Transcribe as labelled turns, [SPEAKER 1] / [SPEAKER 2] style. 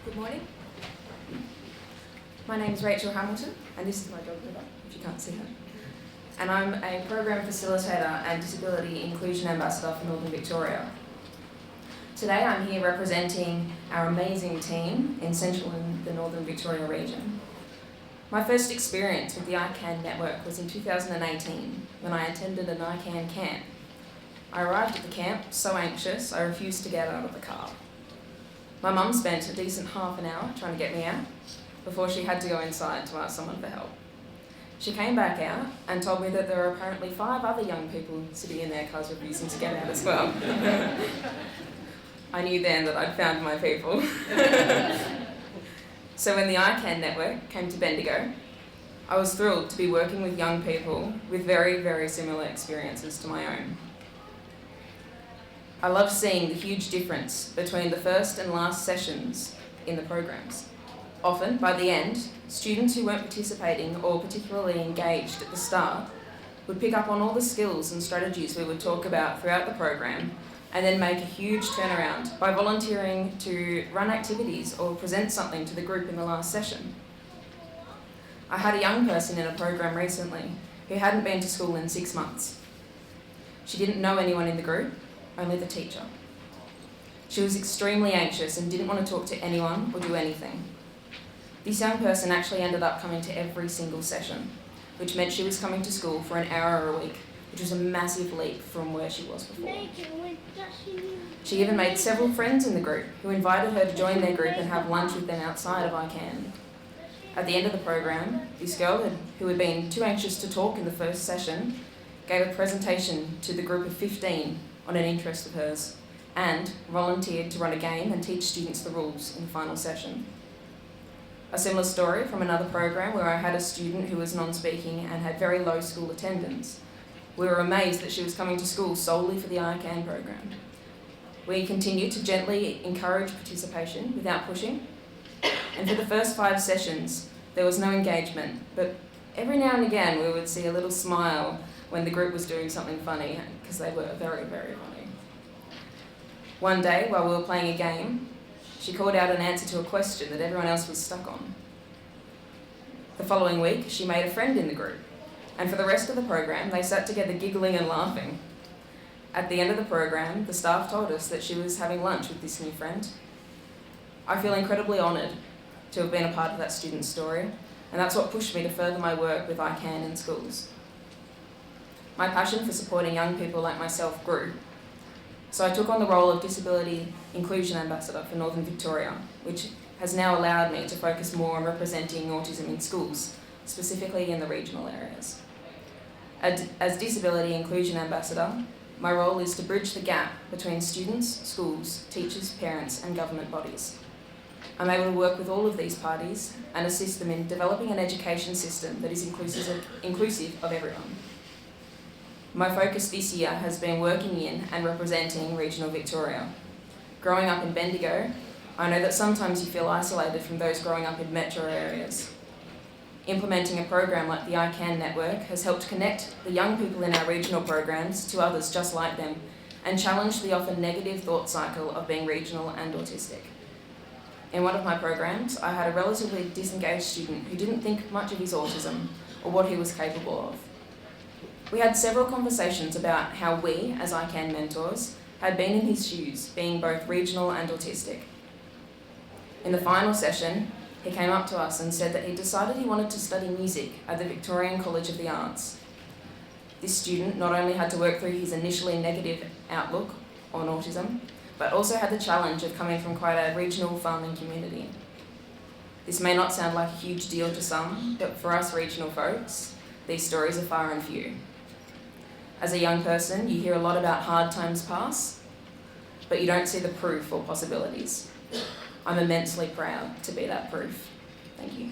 [SPEAKER 1] Good morning. My name is Rachael Hamilton, and this is my dog River, if you can't see her. And I'm a program facilitator and disability inclusion ambassador for Northern Victoria. Today I'm here representing our amazing team in Central and the Northern Victoria region. My first experience with the ICANN network was in 2018 when I attended an ICANN camp. I arrived at the camp so anxious I refused to get out of the car. My mum spent a decent half an hour trying to get me out before she had to go inside to ask someone for help. She came back out and told me that there were apparently 5 other young people sitting in their cars refusing to get out as well. I knew then that I'd found my people. So when the ICANN network came to Bendigo, I was thrilled to be working with young people with very, very similar experiences to my own. I love seeing the huge difference between the first and last sessions in the programs. Often, by the end, students who weren't participating or particularly engaged at the start would pick up on all the skills and strategies we would talk about throughout the program and then make a huge turnaround by volunteering to run activities or present something to the group in the last session. I had a young person in a program recently who hadn't been to school in 6 months. She didn't know anyone in the group, only the teacher. She was extremely anxious and didn't want to talk to anyone or do anything. This young person actually ended up coming to every single session, which meant she was coming to school for an hour a week, which was a massive leap from where she was before. She even made several friends in the group who invited her to join their group and have lunch with them outside of ICANN. At the end of the program, this girl, who had been too anxious to talk in the first session, gave a presentation to the group of 15 on an interest of hers and volunteered to run a game and teach students the rules in the final session. A similar story from another program where I had a student who was non-speaking and had very low school attendance. We were amazed that she was coming to school solely for the ICANN program. We continued to gently encourage participation without pushing, and for the first 5 sessions there was no engagement, but every now and again we would see a little smile when the group was doing something funny, because they were very, very funny. One day, while we were playing a game, she called out an answer to a question that everyone else was stuck on. The following week, she made a friend in the group, and for the rest of the program, they sat together giggling and laughing. At the end of the program, the staff told us that she was having lunch with this new friend. I feel incredibly honoured to have been a part of that student's story, and that's what pushed me to further my work with ICANN in schools. My passion for supporting young people like myself grew, so I took on the role of Disability Inclusion Ambassador for Northern Victoria, which has now allowed me to focus more on representing autism in schools, specifically in the regional areas. As Disability Inclusion Ambassador, my role is to bridge the gap between students, schools, teachers, parents and government bodies. I'm able to work with all of these parties and assist them in developing an education system that is inclusive of everyone. My focus this year has been working in and representing regional Victoria. Growing up in Bendigo, I know that sometimes you feel isolated from those growing up in metro areas. Implementing a program like the ICANN network has helped connect the young people in our regional programs to others just like them and challenge the often negative thought cycle of being regional and autistic. In one of my programs, I had a relatively disengaged student who didn't think much of his autism or what he was capable of. We had several conversations about how we, as ICANN mentors, had been in his shoes, being both regional and autistic. In the final session, he came up to us and said that he decided he wanted to study music at the Victorian College of the Arts. This student not only had to work through his initially negative outlook on autism, but also had the challenge of coming from quite a regional farming community. This may not sound like a huge deal to some, but for us regional folks, these stories are far and few. As a young person, you hear a lot about hard times pass, but you don't see the proof or possibilities. I'm immensely proud to be that proof. Thank you.